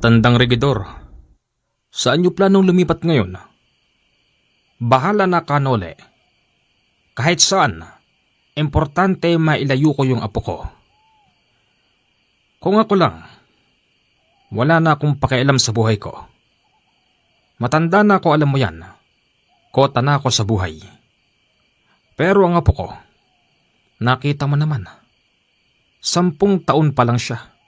Matandang regidor, saan niyo planong lumipat ngayon? Bahala na, Kanole. Kahit saan, importante mailayo ko yung apo ko. Kung ako lang, wala na akong pakialam sa buhay ko. Matanda na ako, alam mo yan. Kota na ako sa buhay. Pero ang apo ko, nakita mo naman, 10 taon pa lang siya.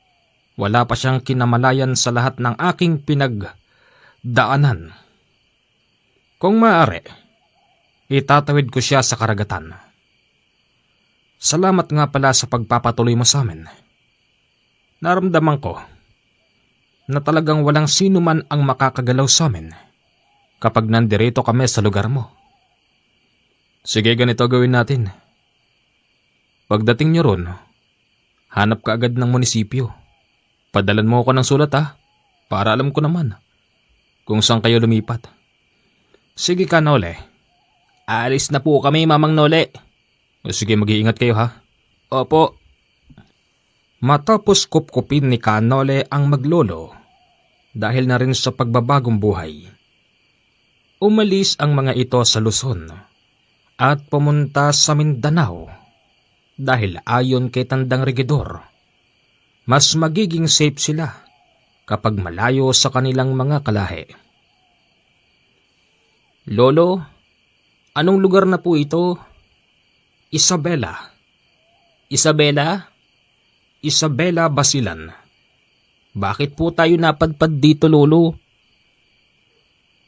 Wala pa siyang kinamalayan sa lahat ng aking pinagdaanan. Kung maaari, itatawid ko siya sa karagatan. Salamat nga pala sa pagpapatuloy mo sa amin. Naramdaman ko na talagang walang sino man ang makakagalaw sa amin kapag nandirito kami sa lugar mo. Sige, ganito gawin natin. Pagdating niyo ron, hanap ka agad ng munisipyo. Padalan mo ako ng sulat para alam ko naman kung saan kayo lumipat. Sige, Kanole. Alis na po kami, Mamang Nole. Sige, mag-iingat kayo Opo. Matapos kupkupin ni Kanole ang maglolo dahil na rin sa pagbabagong buhay, umalis ang mga ito sa Luzon at pumunta sa Mindanao dahil ayon kay Tandang Regidor, mas magiging safe sila kapag malayo sa kanilang mga kalahi. Lolo, anong lugar na po ito? Isabela. Isabela? Isabela Basilan. Bakit po tayo napadpad dito, Lolo?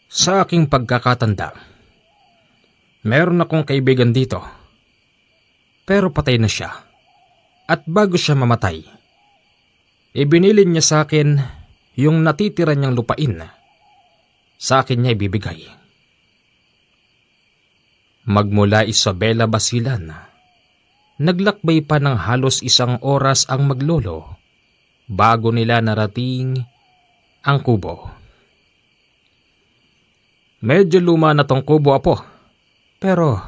Sa aking pagkakatanda, meron akong kaibigan dito. Pero patay na siya. At bago siya mamatay, ibinilin niya sa akin yung natitira niyang lupain. Sa akin niya ibibigay. Magmula Isabela Basilan, naglakbay pa ng halos 1 oras ang maglolo bago nila narating ang kubo. Medyo luma na tong kubo, apo. Pero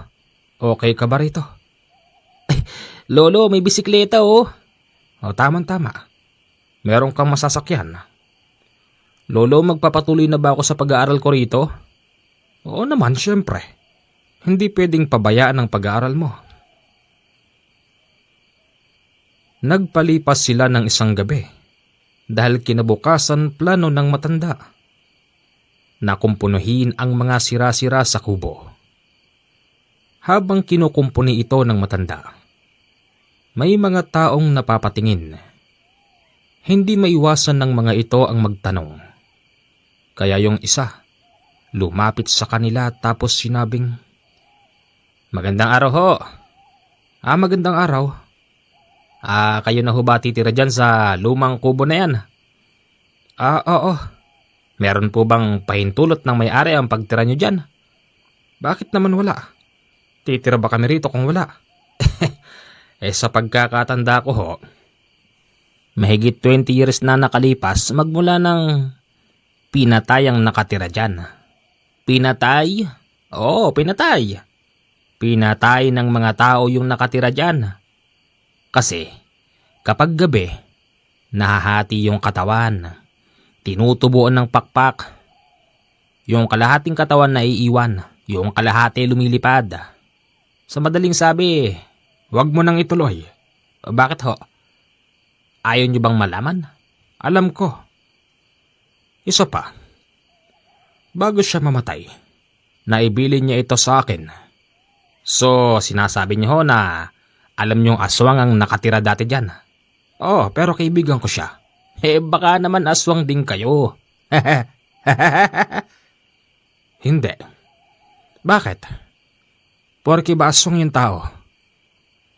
okay ka ba rito? Lolo, may bisikleta O, tamang-tama. Meron kang masasakyan. Lolo, magpapatuloy na ba ako sa pag-aaral ko rito? Oo naman, syempre. Hindi pwedeng pabayaan ang pag-aaral mo. Nagpalipas sila ng 1 gabi dahil kinabukasan plano ng matanda na kumpunuhin ang mga sira-sira sa kubo. Habang kinukumpuni ito ng matanda, may mga taong napapatingin. Hindi maiwasan ng mga ito ang magtanong. Kaya yung isa, lumapit sa kanila tapos sinabing, "Magandang araw ho." Magandang araw. Kayo na ho ba titira dyan sa lumang kubo na yan? Oo. Meron po bang pahintulot ng may-ari ang pagtira nyo dyan? Bakit naman wala? Titira ba kami rito kung wala? Sa pagkakatanda ko ho, mahigit 20 years na nakalipas magmula ng pinatay ang nakatira dyan. Pinatay? Oo, pinatay. Pinatay ng mga tao yung nakatira dyan. Kasi kapag gabi, nahahati yung katawan. Tinutubuan ng pakpak. Yung kalahating katawan na iiwan, yung kalahati lumilipad. Sa madaling sabi, wag mo nang ituloy. Bakit ho? Ayaw nyo bang malaman? Alam ko. Isa pa, bago siya mamatay, naibilin niya ito sa akin. So, sinasabi niyo ho na alam niyong aswang ang nakatira dati dyan. Pero kaibigan ko siya. Baka naman aswang din kayo. Hindi. Bakit? Porke ba aswang yung tao?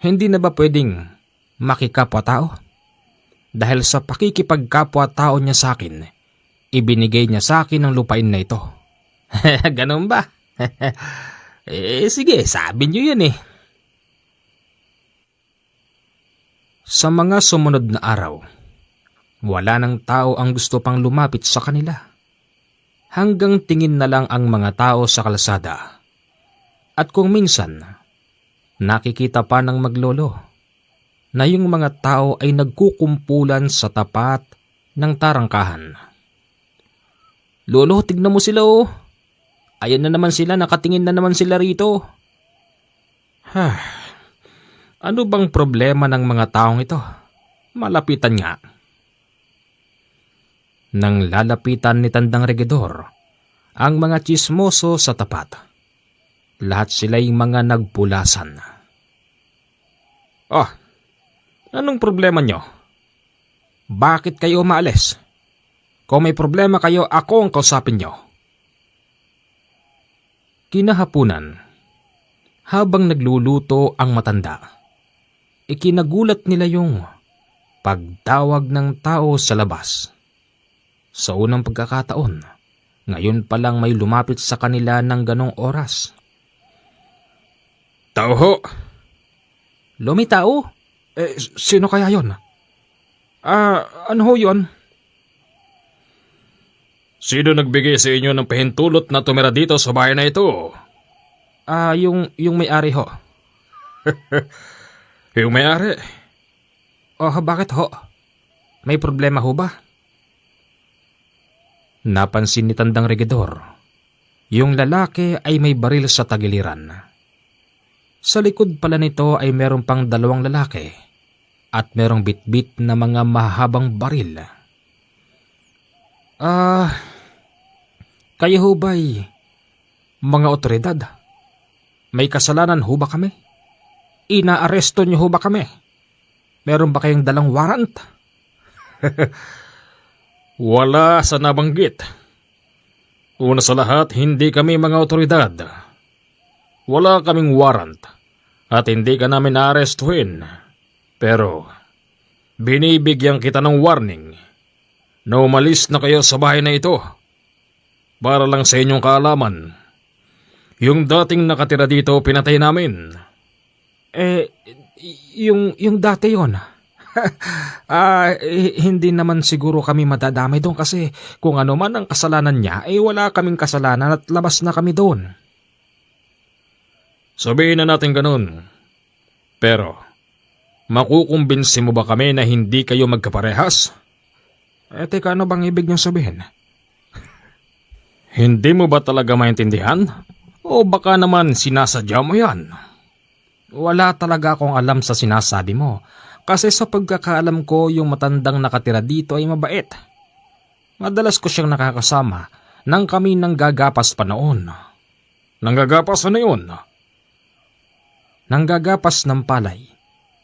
Hindi na ba pwedeng makikapwa-tao? Dahil sa pakikipagkapwa-tao niya sa akin, ibinigay niya sa akin ang lupain na ito. Ganun ba? Sige, sabi niyo yan Sa mga sumunod na araw, wala ng tao ang gusto pang lumapit sa kanila. Hanggang tingin na lang ang mga tao sa kalsada. At kung minsan, nakikita pa ng maglolo na yung mga tao ay nagkukumpulan sa tapat ng tarangkahan. Lolo, tignan mo sila oh. Ayan na naman sila, nakatingin na naman sila rito. Ano bang problema ng mga taong ito? Malapitan nga. Nang lalapitan ni Tandang Regidor ang mga tsismoso sa tapat, lahat sila'y mga nagpulasan. Anong problema nyo? Bakit kayo umaalis? Kung may problema kayo, ako ang kausapin nyo. Kinahapunan, habang nagluluto ang matanda, ikinagulat nila yung pagtawag ng tao sa labas. Sa unang pagkakataon, ngayon pa lang may lumapit sa kanila ng ganong oras. Tao ho! May tao? Sino kaya yon? Ano ho yon? Sino nagbigay sa inyo ng pahintulot na tumira dito sa bahay na ito? Yung may-ari ho. Yung may-ari? Bakit ho? May problema ho ba? Napansin ni Tandang Regidor, yung lalaki ay may baril sa tagiliran. Sa likod pala nito ay meron pang 2 lalaki at merong bitbit na mga mahabang baril. Kayo ho ba'y mga otoridad? May kasalanan ho ba kami? Inaaresto niyo ho ba kami? Meron ba kayong dalang warrant? Wala sa nabanggit. Una sa lahat, hindi kami mga otoridad. Wala kaming warrant at hindi ka namin aarestuhin. Pero binibigyan kita ng warning na umalis na kayo sa bahay na ito. Para lang sa inyong kaalaman, yung dating nakatira dito pinatay namin. Yung dati yon. Hindi naman siguro kami madadamay doon kasi kung ano man ang kasalanan niya, wala kaming kasalanan at labas na kami doon. Sabihin na natin ganun. Pero, makukumbinsi mo ba kami na hindi kayo magkaparehas? Teka, ano bang ibig niyong sabihin? Hindi mo ba talaga maintindihan? O baka naman sinasadya mo yan? Wala talaga akong alam sa sinasabi mo. Kasi sa pagkakaalam ko, yung matandang nakatira dito ay mabait. Madalas ko siyang nakakasama nang kami nanggagapas pa noon. Nanggagapas na yun? Nanggagapas ng palay.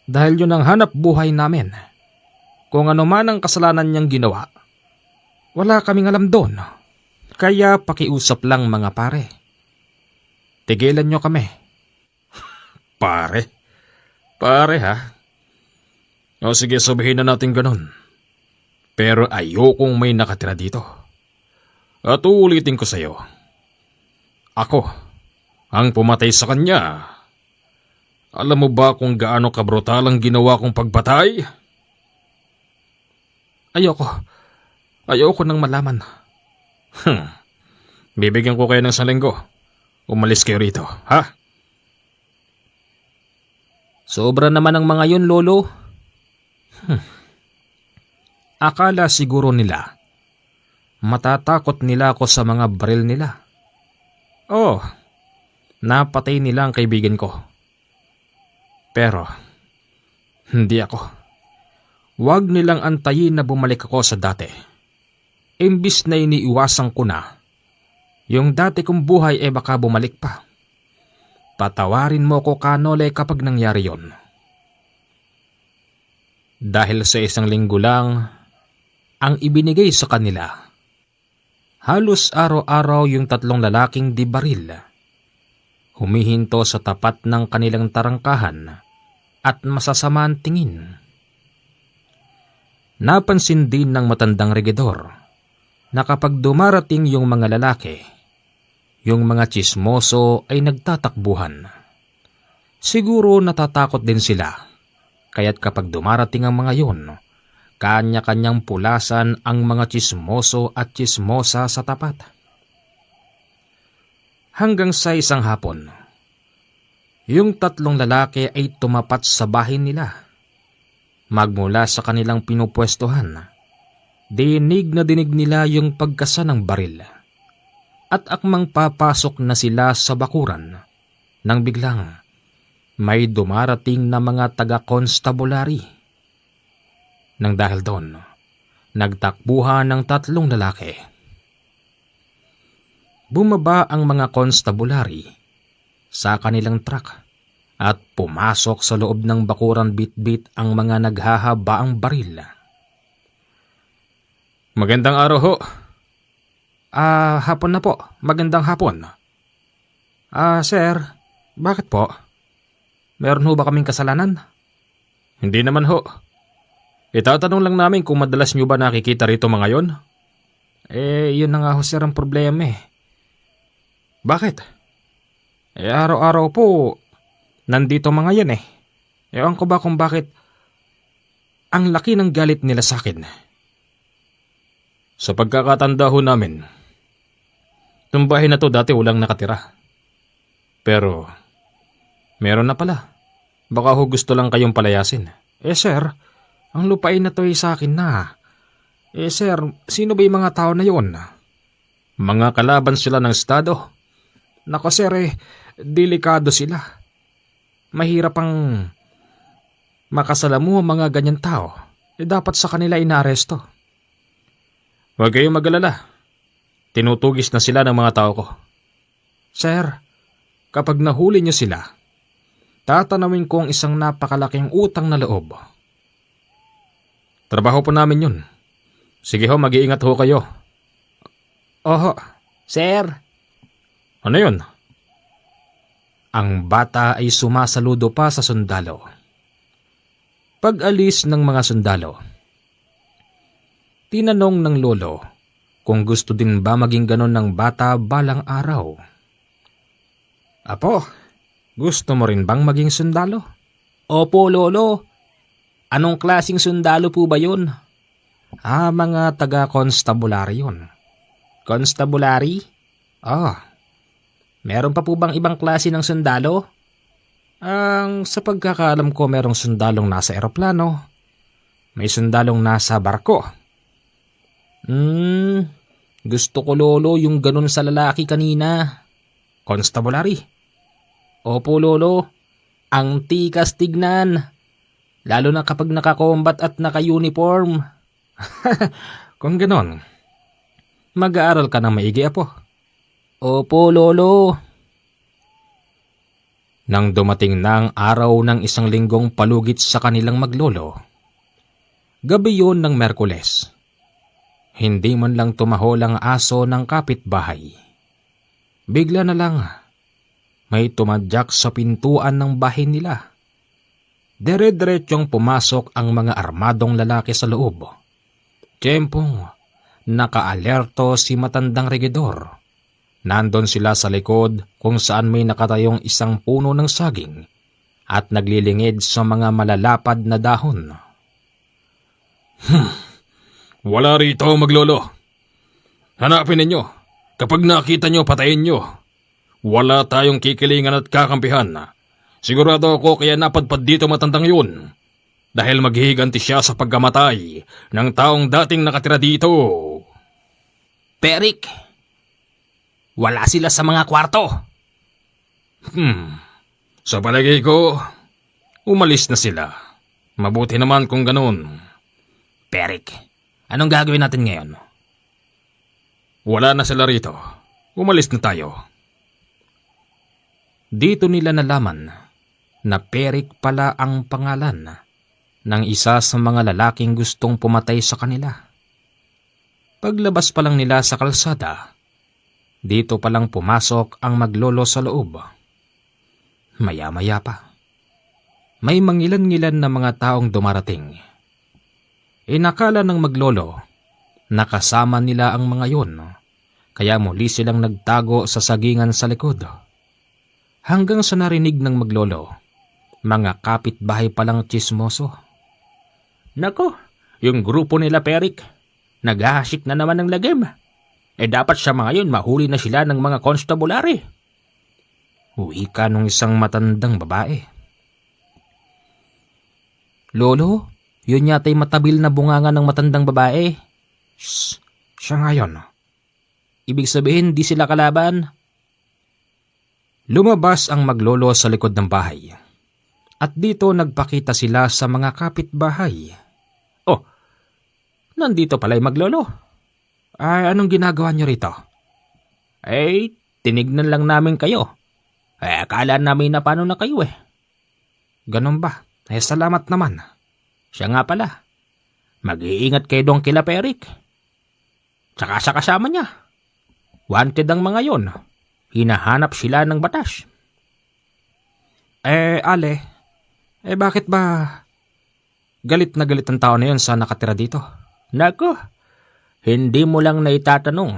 Dahil yun ang hanap buhay namin. Kung ano man ang kasalanan niyang ginawa, wala kaming alam doon. Kaya pakiusap lang mga pare. Tigilan niyo kami. Pare? Pare ha? O sige, sabihin na natin ganun. Pero ayokong may nakatira dito. At uulitin ko sa'yo. Ako ang pumatay sa kanya. Alam mo ba kung gaano kabrutal ang ginawa kong pagpatay? Ayoko nang malaman. Bibigyan ko kayo ng 1 linggo. Umalis kayo rito, ha? Sobra naman ang mga yun, Lolo. Akala siguro nila matatakot nila ako sa mga baril nila. Napatay nila ang kaibigan ko. Pero hindi ako. Huwag nilang antayin na bumalik ako sa dati. Imbis na iniiwasan ko na, yung dati kong buhay baka bumalik pa. Patawarin mo ko, Kanole, kapag nangyari yon. Dahil sa 1 linggo lang ang ibinigay sa kanila, halos araw-araw yung 3 lalaking di baril humihinto sa tapat ng kanilang tarangkahan at masasamang tingin. Napansin din ng matandang regidor na kapag dumarating yung mga lalaki, yung mga tsismoso ay nagtatakbuhan. Siguro natatakot din sila. Kaya't kapag dumarating ang mga yun, kanya-kanyang pulasan ang mga tsismoso at tsismosa sa tapat. Hanggang sa isang hapon, yung 3 lalaki ay tumapat sa bahay nila. Magmula sa kanilang pinupwestuhan, Dinig na dinig nila yung pagkasa ng baril. At akmang papasok na sila sa bakuran nang biglang may dumarating na mga taga-constabulary. Nang dahil doon, nagtakbuhan ng 3 lalaki. Bumaba ang mga constabulary sa kanilang truck at pumasok sa loob ng bakuran bit-bit ang mga naghahabaang baril. Magandang araw ho. Hapon na po. Magandang hapon. Sir, bakit po? Meron ho ba kaming kasalanan? Hindi naman ho. Itatanong lang namin kung madalas nyo ba nakikita rito mga yon? Yun na nga ho sir ang problema eh. Bakit? Araw-araw po, nandito mga yan eh. Ewan ko ba kung bakit ang laki ng galit nila sa akin. Sa pagkakatanda ho namin, itong bahay na to dati walang nakatira. Pero, meron na pala. Baka ho gusto lang kayong palayasin. Sir, ang lupain na to ay sa akin na. Sir, sino ba yung mga tao na yon? Mga kalaban sila ng estado. Nako sir, delikado sila. Mahirap ang makasalamu ang mga ganyan tao. Dapat sa kanila inaaresto. Huwag kayong mag-alala. Tinutugis na sila ng mga tao ko. Sir, kapag nahuli niyo sila, tatanawin ko ang isang napakalaking utang na loob. Trabaho po namin yun. Sige ho, mag-iingat ho kayo. Oho, sir. Ano yun? Ang bata ay sumasaludo pa sa sundalo. Pag-alis ng mga sundalo, tinanong ng lolo kung gusto din ba maging ganon ng bata balang araw. Apo, gusto mo rin bang maging sundalo? Opo, lolo. Anong klaseng sundalo po ba yun? Mga taga-constabulary yun. Constabulary? Meron pa po bang ibang klase ng sundalo? Sa pagkakaalam ko merong sundalong nasa eroplano. May sundalong nasa barko. Gusto ko lolo yung ganun sa lalaki kanina. Constabulary? Opo lolo, ang tikas tignan. Lalo na kapag naka-combat at naka-uniform. Kung ganon, mag-aaral ka ng maigi apo. Opo lolo. Nang dumating na ang araw ng 1 linggong palugit sa kanilang maglolo, gabi yun ng Merkules. Hindi man lang tumahol ang aso ng kapitbahay. Bigla na lang, may tumadyak sa pintuan ng bahay nila. Dire-diretsyong pumasok ang mga armadong lalaki sa loob. Tiyempong, nakaalerto si matandang regidor. Nandon sila sa likod kung saan may nakatayong isang puno ng saging at naglilingid sa mga malalapad na dahon. Wala rito, maglolo. Hanapin ninyo. Kapag nakita nyo, patayin nyo. Wala tayong kikilingan at kakampihan. Sigurado ako kaya napadpad dito matandang yun. Dahil maghihiganti siya sa pagkamatay ng taong dating nakatira dito. Perik, wala sila sa mga kwarto. Sa palagay ko, umalis na sila. Mabuti naman kung ganun. Perik, anong gagawin natin ngayon? Wala na sila rito. Umalis na tayo. Dito nila nalaman na Perik pala ang pangalan ng isa sa mga lalaking gustong pumatay sa kanila. Paglabas pa lang nila sa kalsada, dito palang pumasok ang maglolo sa loob. Maya-maya pa, may mangilan-ngilan na mga taong dumarating. Inakala ng maglolo na kasama nila ang mga yun, kaya muli silang nagtago sa sagingan sa likod. Hanggang sa narinig ng maglolo, mga kapitbahay palang tsismoso. Nako, yung grupo nila Perik, naghahasik na naman ng lagim. Dapat siya mga yun mahuli na sila ng mga constabulary. Wika nung isang matandang babae. Lolo, yun yata'y matabil na bunganga ng matandang babae. Siya nga yun. Ibig sabihin di sila kalaban? Lumabas ang maglolo sa likod ng bahay. At dito nagpakita sila sa mga kapitbahay. Oh, nandito pala yung maglolo. Ay, anong ginagawa niyo rito? Tinignan lang namin kayo. Akala namin na paano na kayo eh. Ganun ba? Salamat naman. Siya nga pala. Mag-iingat kayo doon kila Perik. Tsaka sa kasama niya. Wanted ang mga yon. Hinahanap sila ng batas. Ale. Bakit ba galit na galit ang tao na yon sa nakatira dito? Nako, hindi mo lang naitatanong.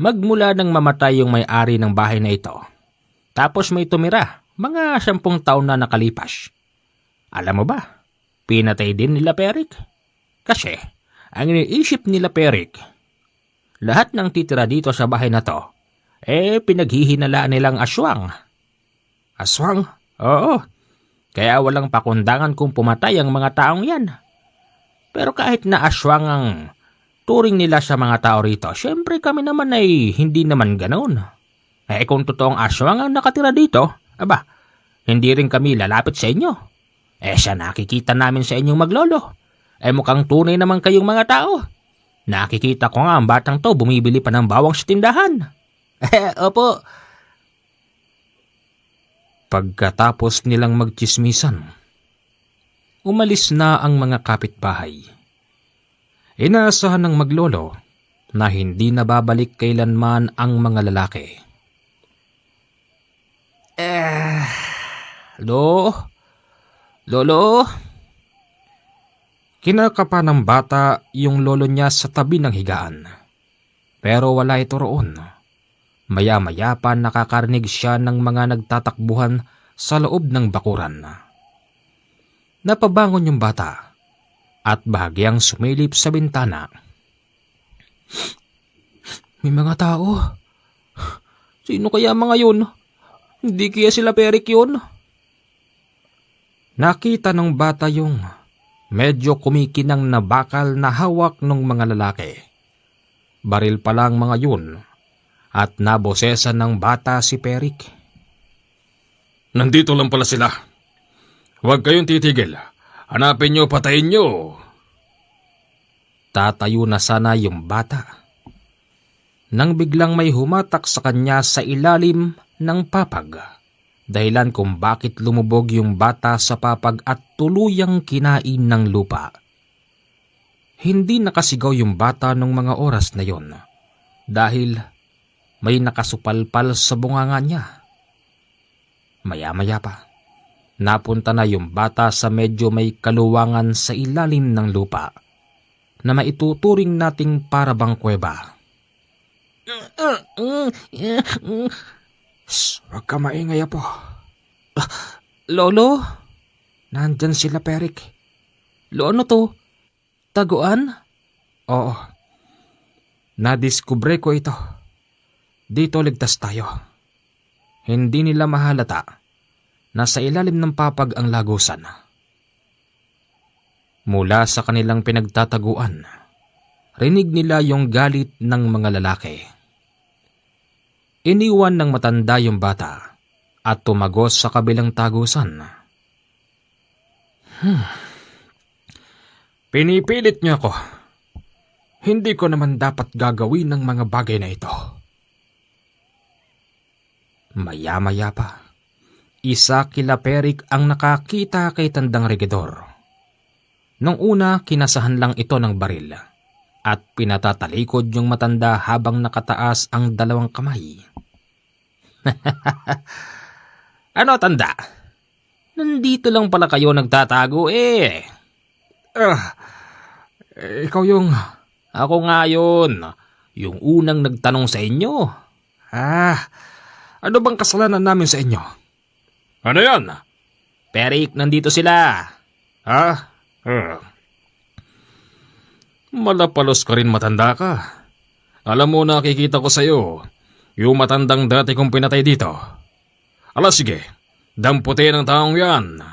Magmula nang mamatay yung may-ari ng bahay na ito, tapos may tumira, mga 10 taon na nakalipas. Alam mo ba, pinatay din nila Perik. Kasi, ang iniisip nila Perik, lahat ng titira dito sa bahay na to, pinaghihinalaan nilang aswang. Aswang? Oo. Kaya walang pakundangan kung pumatay ang mga taong yan. Pero kahit na aswang ang turing nila sa mga tao rito, syempre kami naman ay hindi naman ganoon. Kung totoong aswang ang nakatira dito, hindi rin kami lalapit sa inyo. Sa nakikita namin sa inyong maglolo, mukhang tunay naman kayong mga tao. Nakikita ko nga ang batang to bumibili pa ng bawang sa tindahan. Opo. Pagkatapos nilang magtsismisan, umalis na ang mga kapitbahay. Inaasahan ng maglolo na hindi na babalik kailanman ang mga lalaki. Lolo? Kinakapa ng bata yung lolo niya sa tabi ng higaan. Pero wala ito roon. Maya-maya pa nakakarinig siya ng mga nagtatakbuhan sa loob ng bakuran. Napabangon yung bata at bahagyang sumilip sa bintana. May mga tao. Sino kaya mga yun? Hindi kaya sila Perik yun? Nakita ng bata yung medyo kumikinang na bakal na hawak ng mga lalaki. Baril pa lang mga yun at nabosesan ng bata si Perik. Nandito lang pala sila. Huwag kayong titigil. Hanapin nyo, patayin nyo. Tatayo na sana yung bata nang biglang may humatak sa kanya sa ilalim ng papag, dahilan kung bakit lumubog yung bata sa papag at tuluyang kinain ng lupa. Hindi nakasigaw yung bata nung mga oras na yon dahil may nakasupalpal sa bunganga niya. Maya-maya pa, napunta na yung bata sa medyo may kaluwangan sa ilalim ng lupa na maituturing nating parabang kuweba. Huwag ka maingay po. Lolo? Nandyan sila Perik. Ano to? Taguan? Oo. Nadiskubre ko ito. Dito ligtas tayo. Hindi nila mahalata na sa ilalim ng papag ang lagusan. Mula sa kanilang pinagtataguan, rinig nila yung galit ng mga lalaki. Iniwan ng matanda yung bata at tumagos sa kabilang tagusan. Pinipilit niyo ako. Hindi ko naman dapat gagawin ng mga bagay na ito. Maya-maya pa, isa kila Perik ang nakakita kay Tandang Regidor. Nung una, kinasahan lang ito ng baril at pinatatalikod yung matanda habang nakataas ang 2 kamay. Ano, tanda? Nandito lang pala kayo nagtatago Ikaw yung... Ako nga yun. Yung unang nagtanong sa inyo. Ano bang kasalanan namin sa inyo? Ano yan? Perik, nandito sila. Malapalos ka rin, matanda ka. Alam mo, nakikita ko sa'yo yung matandang dati kong pinatay dito. Sige, damputin ang taong yan.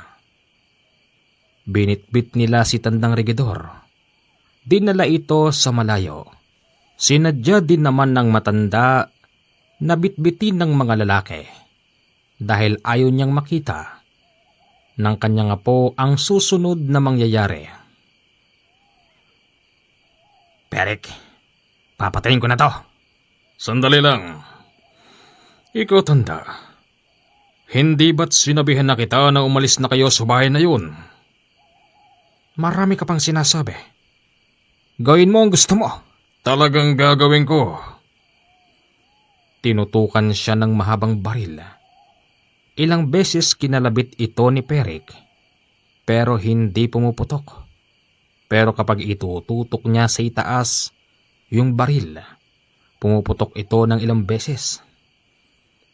Binitbit nila si Tandang Regidor. dinala ito sa malayo. Sinadya din naman ng matanda na bitbitin ng mga lalaki dahil ayaw niyang makita ng kanyang apo ang susunod na mangyayari. Perik, papatayin ko na to. Sandali lang. Ikaw tanda. Hindi ba't sinabihan na kita na umalis na kayo sa bahay na yun? Marami ka pang sinasabi. Gawin mo ang gusto mo. Talagang gagawin ko. Tinutukan siya ng mahabang baril. Ilang beses kinalabit ito ni Perik, pero hindi pumuputok. Pero kapag itututok niya sa itaas yung baril, pumuputok ito ng ilang beses.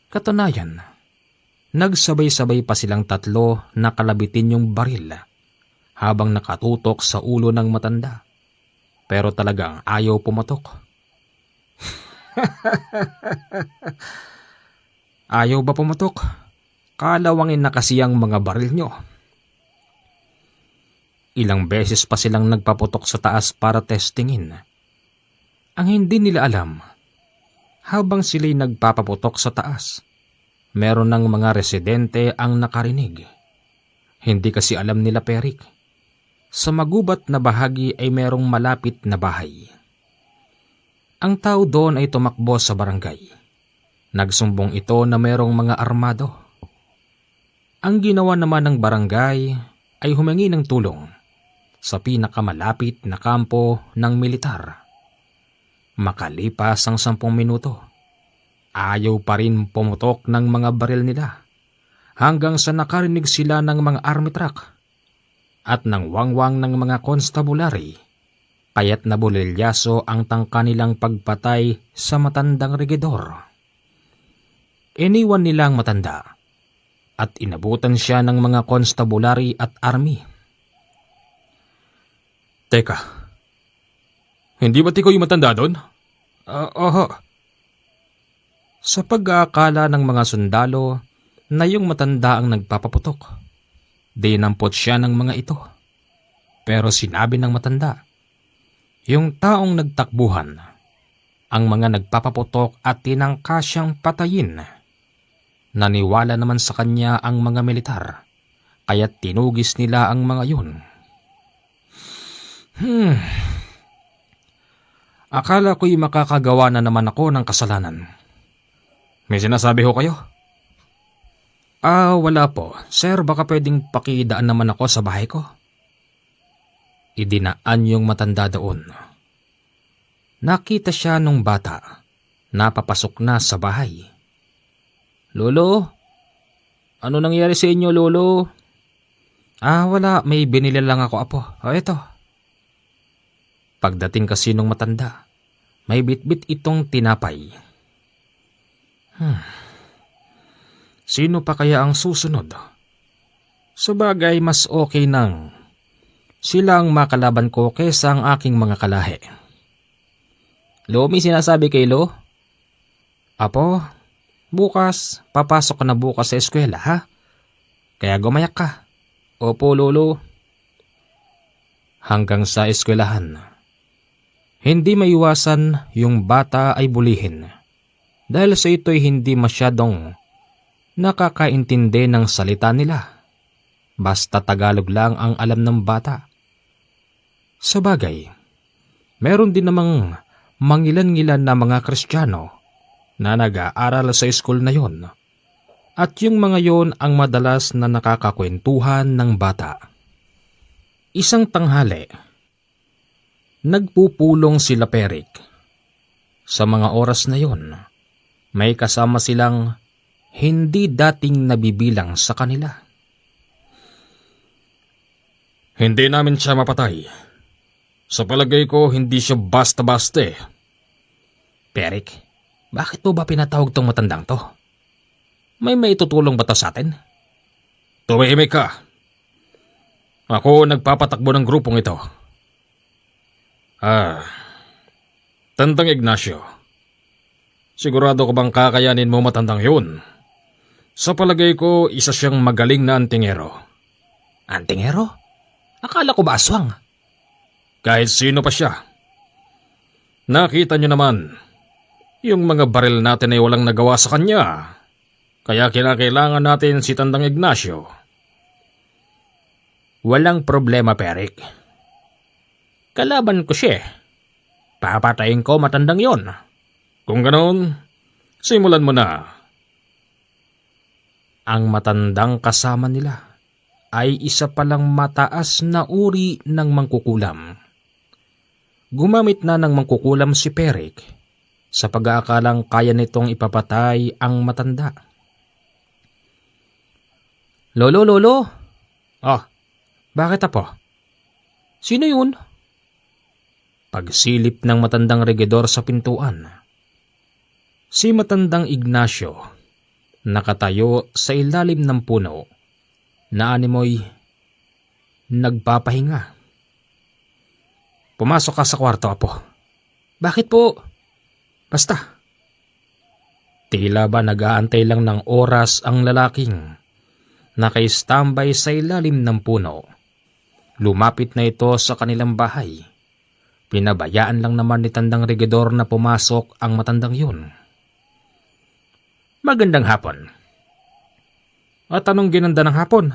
Katunayan, nagsabay-sabay pa silang tatlo na kalabitin yung baril habang nakatutok sa ulo ng matanda. Pero talagang ayaw pumatok. Ayaw ba pumatok? Kalawangin na kasi ang mga baril nyo. Ilang beses pa silang nagpaputok sa taas para testingin. Ang hindi nila alam, habang sila'y nagpapaputok sa taas, meron ng mga residente ang nakarinig. Hindi kasi alam nila Perik. Sa magubat na bahagi ay merong malapit na bahay. Ang tao doon ay tumakbo sa barangay. Nagsumbong ito na merong mga armado. Ang ginawa naman ng barangay ay humingi ng tulong sa pinakamalapit na kampo ng militar. Makalipas ang 10 minuto, ayaw pa rin pumutok ng mga baril nila hanggang sa nakarinig sila ng mga army truck at ng wangwang ng mga konstabulary, kaya't nabulilyaso ang tangka nilang pagpatay sa matandang regidor. Iniwan nila ang matanda at inabutan siya ng mga konstabulary at army. Teka, hindi ba't ikaw yung matanda doon? Oho. Sa pag-aakala ng mga sundalo na yung matanda ang nagpapaputok, dinampot siya ng mga ito. Pero sinabi ng matanda, yung taong nagtakbuhan, ang mga nagpapaputok at tinangka siyang patayin. Naniwala naman sa kanya ang mga militar, kaya't tinugis nila ang mga yun. Akala ko'y makakagawa na naman ako ng kasalanan. May sinasabi ho kayo? Wala po. Sir, baka pwedeng pakidaan naman ako sa bahay ko. Idinaan yung matanda doon. Nakita siya nung bata. Napapasok na sa bahay. Lolo? Ano nangyari sa inyo, Lolo? Wala. May binili lang ako, apo. Ito. Pagdating kasi nung matanda, may bitbit itong tinapay. Sino pa kaya ang susunod? Sabagay, mas okay nang sila ang makalaban ko kesa ang aking mga kalahi. Lo, may sinasabi kay Lo? Apo, bukas, papasok ka na bukas sa eskwela, ha? Kaya gumayak ka. Opo, Lolo. Hanggang sa eskwelahan, hindi maiwasan yung bata ay bulihin dahil sa ito'y hindi masyadong nakakaintindi ng salita nila. Basta Tagalog lang ang alam ng bata. Sabagay, meron din namang mangilan-ngilan na mga Kristiyano na nag-aaral sa school na yon, at yung mga yon ang madalas na nakakakwentuhan ng bata. Isang tanghali, nagpupulong sila Perik. Sa mga oras na yon, may kasama silang hindi dating nabibilang sa kanila. Hindi namin siya mapatay. Sa palagay ko, hindi siya basta-basta eh. Perik, bakit mo ba pinatawag tong matandang to? May maitutulong ba to sa atin? Tumahimik ka. Ako nagpapatakbo ng grupong ito. Tandang Ignacio, sigurado ka bang kakayanin mo matandang yun? Sa palagay ko, isa siyang magaling na antingero. Antingero? Akala ko ba aswang? Kahit sino pa siya. Nakita niyo naman, yung mga baril natin ay walang nagawa sa kanya. Kaya kinakailangan natin si Tandang Ignacio. Walang problema, Perik. Kalaban ko siya. Papatayin ko matandang yon. Kung ganoon, simulan mo na. Ang matandang kasama nila ay isa palang mataas na uri ng mangkukulam. Gumamit na ng mangkukulam si Perik sa pag-aakalang kaya nitong ipapatay ang matanda. Lolo. Oh, bakit apo? Sino yun? Pagsilip ng matandang regidor sa pintuan, si matandang Ignacio nakatayo sa ilalim ng puno na animoy nagpapahinga. Pumasok ka sa kwarto, apo. Bakit po? Basta. Tila ba nag-aantay lang ng oras ang lalaking naka-standby sa ilalim ng puno. Lumapit na ito sa kanilang bahay. Pinabayaan lang naman ni Tandang Regidor na pumasok ang matandang yun. Magandang hapon. At anong ginanda ng hapon?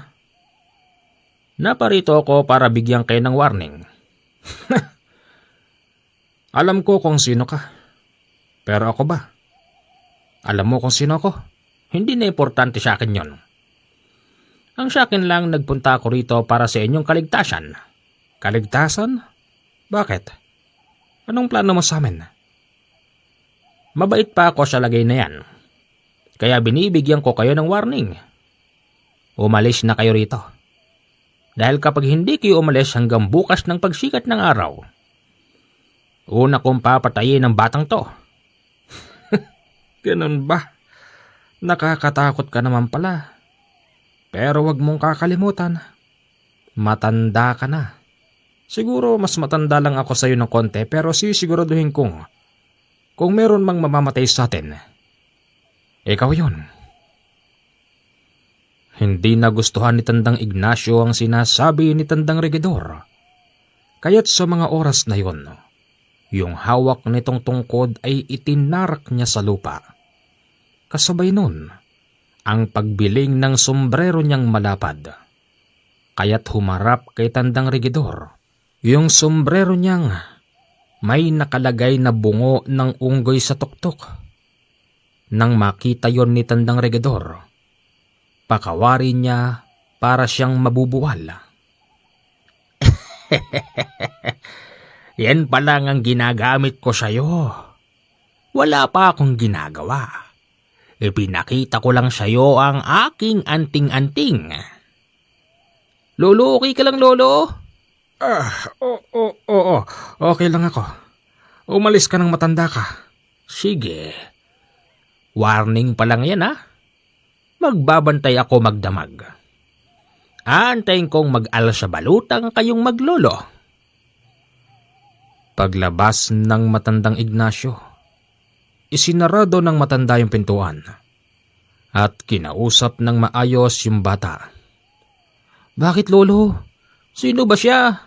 Naparito ako para bigyan kayo ng warning. Alam ko kung sino ka. Pero ako ba? Alam mo kung sino ako? Hindi na importante sa akin yon. Ang sa akin lang nagpunta ako rito para sa inyong kaligtasan. Kaligtasan? Bakit? Anong plano mo sa amin? Mabait pa ako sa lagay na yan. Kaya binibigyan ko kayo ng warning. Umalis na kayo rito. Dahil kapag hindi kayo umalis hanggang bukas ng pagsikat ng araw, una kong papatayin ng batang to. Ganun ba? Nakakatakot ka naman pala. Pero wag mong kakalimutan, matanda ka na. Siguro mas matanda lang ako sa iyo ng konti pero sisiguraduhin kung meron mang mamamatay sa atin, ikaw yun. Hindi nagustuhan ni Tandang Ignacio ang sinasabi ni Tandang Regidor. Kaya't sa mga oras na yon, yung hawak nitong tungkod ay itinarak niya sa lupa. Kasabay nun, ang pagbiling ng sombrero niyang malapad. Kaya't humarap kay Tandang Regidor. Yung sombrero niyang may nakalagay na bungo ng unggoy sa tuktok. Nang makita yon ni Tandang Regidor, pakawari niya para siyang mabubuwal. Yan pa lang ang ginagamit ko sa'yo. Wala pa akong ginagawa. Ipinakita ko lang sa'yo ang aking anting-anting. Lolo, okay ka lang, Lolo? Oo. Okay lang ako. Umalis ka ng matanda ka. Sige. Warning pa lang yan, ha? Magbabantay ako magdamag. Aantayin kong mag-al sa balutang kayong maglolo. Paglabas ng matandang Ignacio, isinarado ng matanda yung pintuan at kinausap ng maayos yung bata. Bakit, Lolo? Sino ba siya?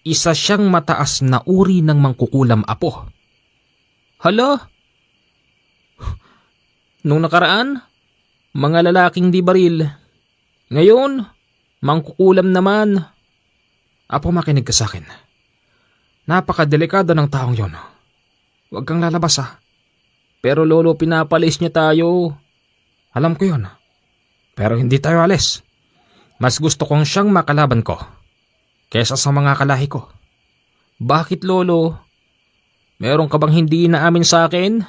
Isa siyang mataas na uri ng mangkukulam, apo. Hala? Nung nakaraan, mga lalaking di baril. Ngayon, mangkukulam naman. Apo, makinig ka sa akin. Napakadelikado ng taong yon. Huwag kang lalabas, ha. Pero Lolo, pinapalis niya tayo. Alam ko yon. Pero hindi tayo alis. Mas gusto kong siyang makalaban ko kesa sa mga kalahi ko. Bakit, Lolo? Meron ka bang hindi inaamin sa akin?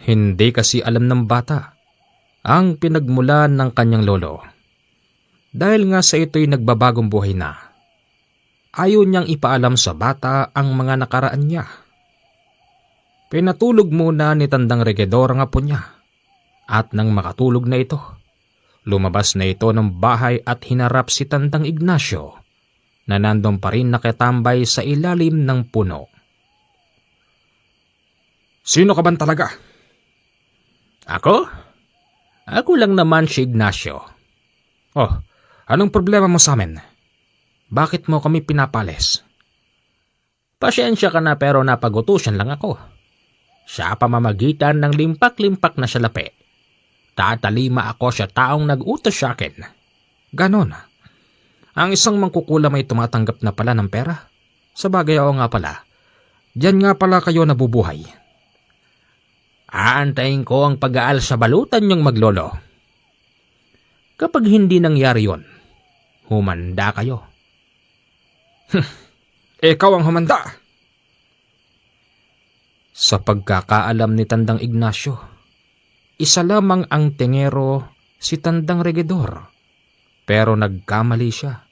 Hindi kasi alam ng bata ang pinagmulan ng kanyang lolo. Dahil nga sa ito'y nagbabagong buhay na, ayaw niyang ipaalam sa bata ang mga nakaraan niya. Pinatulog muna ni Tandang Regidor ang apo niya. At nang makatulog na ito, lumabas na ito ng bahay at hinarap si Tandang Ignacio na nandun pa rin nakatambay sa ilalim ng puno. Sino ka ba talaga? Ako? Ako lang naman si Ignacio. Oh, anong problema mo sa amin? Bakit mo kami pinapalis? Pasyensya ka na pero napagutusan lang ako. Sa pamamagitan ng limpak-limpak na salapi, tatalima ako sa taong nag-utos sa akin. Ganon. Ang isang mangkukulam ay tumatanggap na pala ng pera. Sabagay, oo nga pala. Diyan nga pala kayo nabubuhay. Aantayin ko ang pag-aal sa balutan niyong maglolo. Kapag hindi nangyari yon, humanda kayo. Ikaw ang humanda. Sa pagkakaalam ni Tandang Ignacio, isa lamang ang tingero, si Tandang Regidor. Pero nagkamali siya.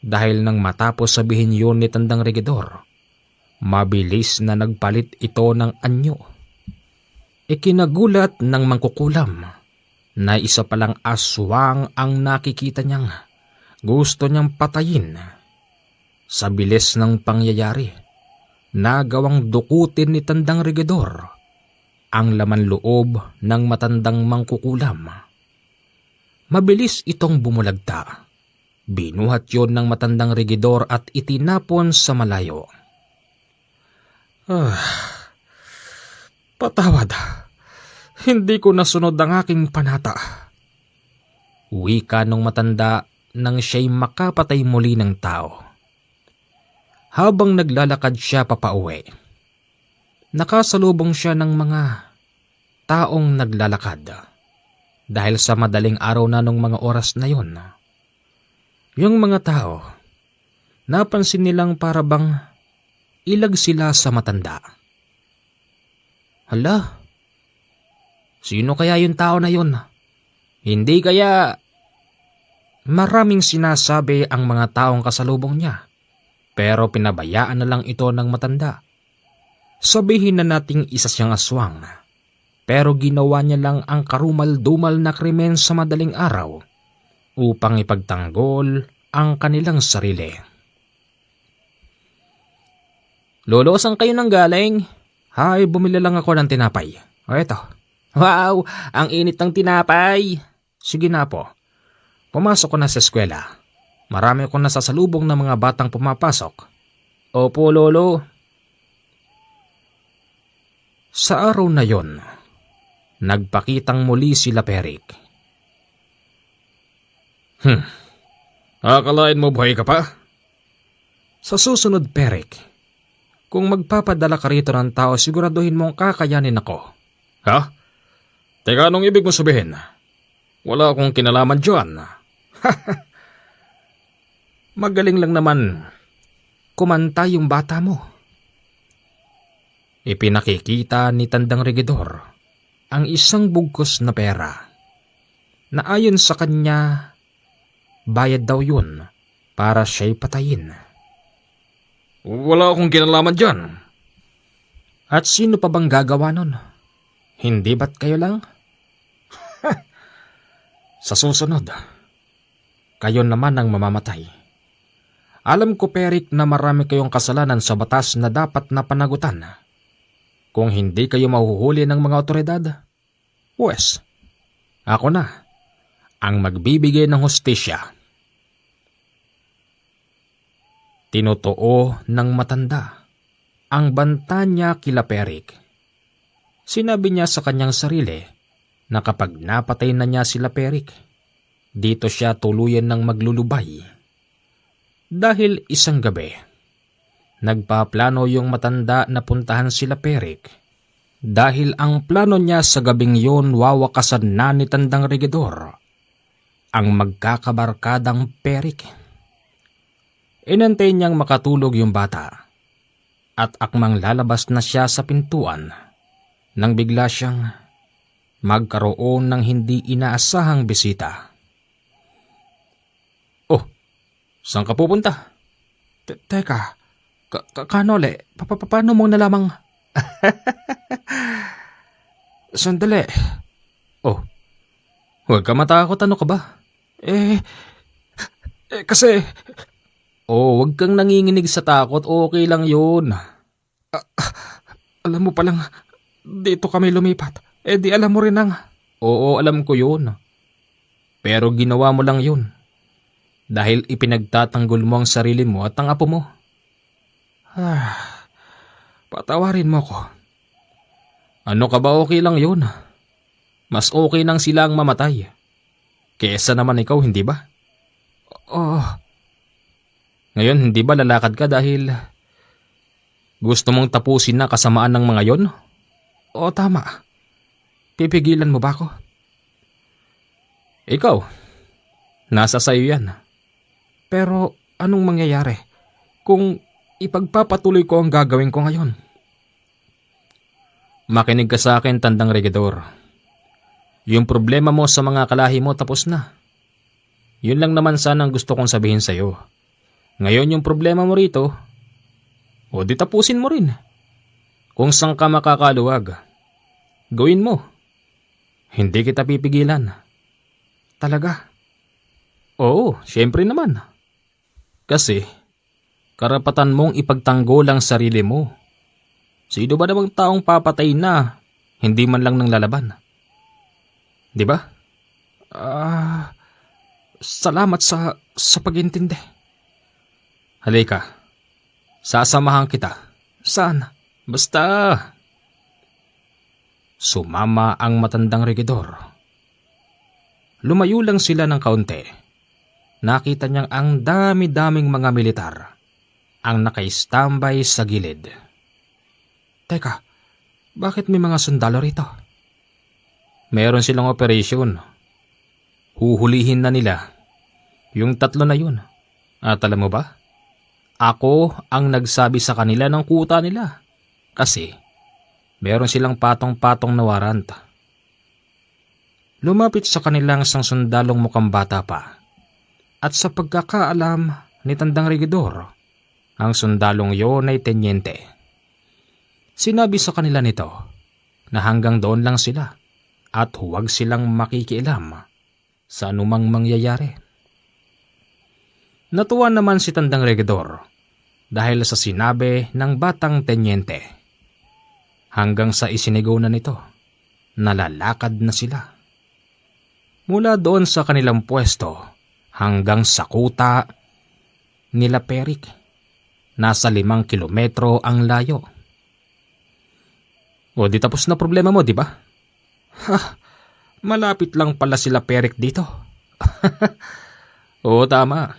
Dahil nang matapos sabihin yun ni Tandang Regidor, mabilis na nagpalit ito ng anyo. Ikinagulat ng mangkukulam na isa palang aswang ang nakikita niyang gusto niyang patayin. Sa bilis ng pangyayari, nagawang dukutin ni Tandang Regidor ang laman loob ng matandang mangkukulam. Mabilis itong bumulagta. Binuhat yon ng matandang Regidor at itinapon sa malayo. Patawad. Hindi ko nasunod ang aking panata. Wika nung matanda nang siya'y makapatay muli ng tao. Habang naglalakad siya papauwi, nakasalubong siya ng mga taong naglalakad. Dahil sa madaling araw na nung mga oras na yon, yung mga tao, napansin nilang para bang ilag sila sa matanda. Hala, sino kaya yung tao na yun? Hindi kaya... Maraming sinasabi ang mga taong kasalubong niya, pero pinabayaan na lang ito ng matanda. Sabihin na nating isa siyang aswang, pero ginawa niya lang ang karumal-dumal na krimen sa madaling araw upang ipagtanggol ang kanilang sarili. Lolo, saan kayo nang galing? Hay, bumili lang ako ng tinapay. O eto. Wow, ang init ng tinapay. Sige na po. Pumasok ko na sa eskwela. Marami akong nasasalubong ng mga batang pumapasok. Opo, Lolo. Sa araw na yon, nagpakitang muli sila Perik. Akalain mo buhay ka pa? Sa susunod, Perik, kung magpapadala ka rito ng tao, siguraduhin mong kakayanin ako. Ha? Teka, anong ibig mo sabihin? Wala akong kinalaman dyan. Magaling lang naman kumanta yung bata mo. Ipinakikita ni Tandang Regidor ang isang bugkos na pera na ayon sa kanya, bayad daw yun para siya'y patayin. Wala akong kinalaman dyan. At sino pa bang gagawa nun? Hindi ba't kayo lang? Sa susunod, kayo naman ang mamamatay. Alam ko, Perik, na marami kayong kasalanan sa batas na dapat na panagutan. Kung hindi kayo mahuhuli ng mga otoridad, pues, ako na ang magbibigay ng hustisya. Tinutuo ng matanda ang banta niya kila Perik. Sinabi niya sa kanyang sarili na kapag napatay na niya sila Perik, dito siya tuluyan ng maglulubay. Dahil isang gabi, nagpaplano yung matanda na puntahan sila Perik. Dahil ang plano niya sa gabing yun wawakasan na ni Tandang Regidor ang magkakabarkadang Perik. Inantay niyang makatulog yung bata at akmang lalabas na siya sa pintuan nang bigla siyang magkaroon ng hindi inaasahang bisita. Oh, saan ka pupunta? Teka, Kanole, paano mo nalamang... Sandali. Oh, huwag ka matakot, ano ka ba? Kasi... Oh, huwag kang nanginginig sa takot, okay lang yun. Alam mo palang, dito kami lumipat. Di alam mo rin ang... Oo, alam ko yun. Pero ginawa mo lang yun dahil ipinagtatanggol mo ang sarili mo at ang apo mo. Patawarin mo ko. Ano ka ba, okay lang yun? Mas okay nang sila ang mamatay kesa naman ikaw, hindi ba? Oo. Ngayon, hindi ba lalakad ka dahil gusto mong tapusin na kasamaan ng mga yon? Oo, tama. Pipigilan mo ba ako? Ikaw, nasa sayo yan. Pero anong mangyayari kung ipagpapatuloy ko ang gagawin ko ngayon? Makinig ka sa akin, tandang regidor. Yung problema mo sa mga kalahi mo tapos na. Yun lang naman sana ang gusto kong sabihin sa'yo. Ngayon yung problema mo rito, o di tapusin mo rin. Kung saan ka makakaluwag, gawin mo. Hindi kita pipigilan. Talaga? Oo, syempre naman. Kasi, karapatan mong ipagtanggol ang sarili mo. Sino ba namang taong papatay na, hindi man lang ng lalaban? Di ba? Salamat sa pag-intindi. Halika, sasamahan kita. Saan? Basta. Sumama ang matandang regidor. Lumayo lang sila ng kaunti. Nakita niyang ang dami-daming mga militar ang naka-standby sa gilid. Teka, bakit may mga sundalo rito? Meron silang operasyon. Huhulihin na nila yung 3 na yun. At alam mo ba? Ako ang nagsabi sa kanila ng kuta nila. Kasi meron silang patong-patong na warrant. Lumapit sa kanilang isang sundalong mukhang bata pa. At sa pagkakaalam ni tandang regidor, ang sundalong yon ay tenyente. Sinabi sa kanila nito na hanggang doon lang sila at huwag silang makikialam sa anumang mangyayari. Natuwa naman si tandang regidor dahil sa sinabi ng batang tenyente. Hanggang sa isinigaw na nito, nalalakad na sila. Mula doon sa kanilang pwesto hanggang sa kuta nila Perik, nasa 5 kilometro ang layo. O di tapos na problema mo, di ba? Malapit lang pala sila Perik dito. Oo, tama.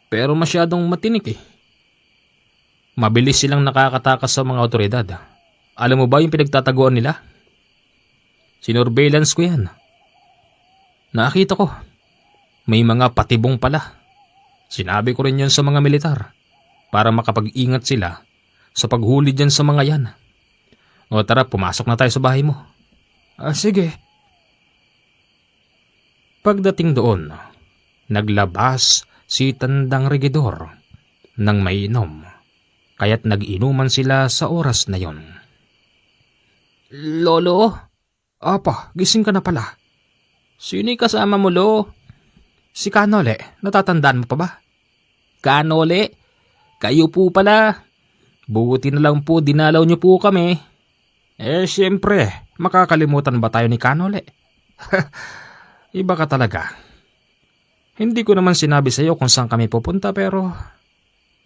Pero masyadong matinik eh. Mabilis silang nakakatakas sa mga otoridad. Alam mo ba yung pinagtataguan nila? Sinurveillance ko yan. Nakita ko. May mga patibong pala. Sinabi ko rin yun sa mga militar para makapag-ingat sila sa paghuli dyan sa mga yan. O tara, pumasok na tayo sa bahay mo. Sige. Pagdating doon, naglabas si tandang regidor nang mainom, kaya't nag-inuman sila sa oras na yon. Lolo? Apa, gising ka na pala. Sino kasama mo, Lo? Si Kanole, natatandaan mo pa ba? Kanole? Kayo po pala. Buti na lang po dinalaw niyo po kami. Siyempre, makakalimutan ba tayo ni Kanole? Iba ka talaga. Hindi ko naman sinabi sa iyo kung saan kami pupunta pero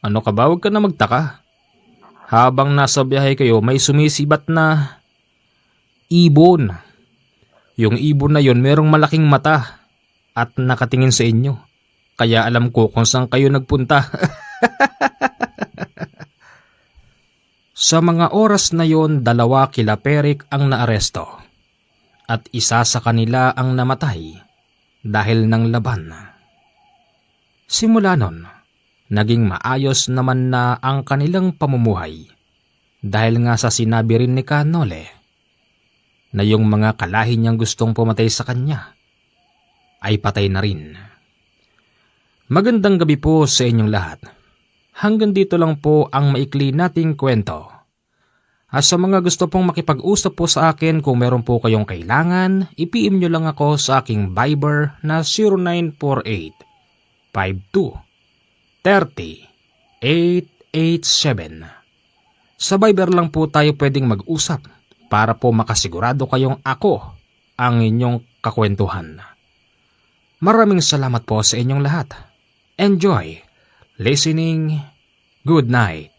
ano ka ba, huwag ka na magtaka. Habang nasa biyahe kayo may sumisibat na ibon. Yung ibon na yon merong malaking mata at nakatingin sa inyo. Kaya alam ko kung saan kayo nagpunta. Sa mga oras na yon, 2 kila Perik ang naaresto at isa sa kanila ang namatay dahil ng laban. Simula nun, naging maayos naman na ang kanilang pamumuhay dahil nga sa sinabi rin ni Kanole na yung mga kalahi niyang gustong pumatay sa kanya ay patay na rin. Magandang gabi po sa inyong lahat. Hanggang dito lang po ang maikli nating kwento. At sa mga gusto pong makipag-usap po sa akin kung meron po kayong kailangan, i-PM nyo lang ako sa aking Viber na 0948-52-30-887. Sa Viber lang po tayo pwedeng mag-usap para po makasigurado kayong ako ang inyong kakwentuhan. Maraming salamat po sa inyong lahat. Enjoy listening. Good night.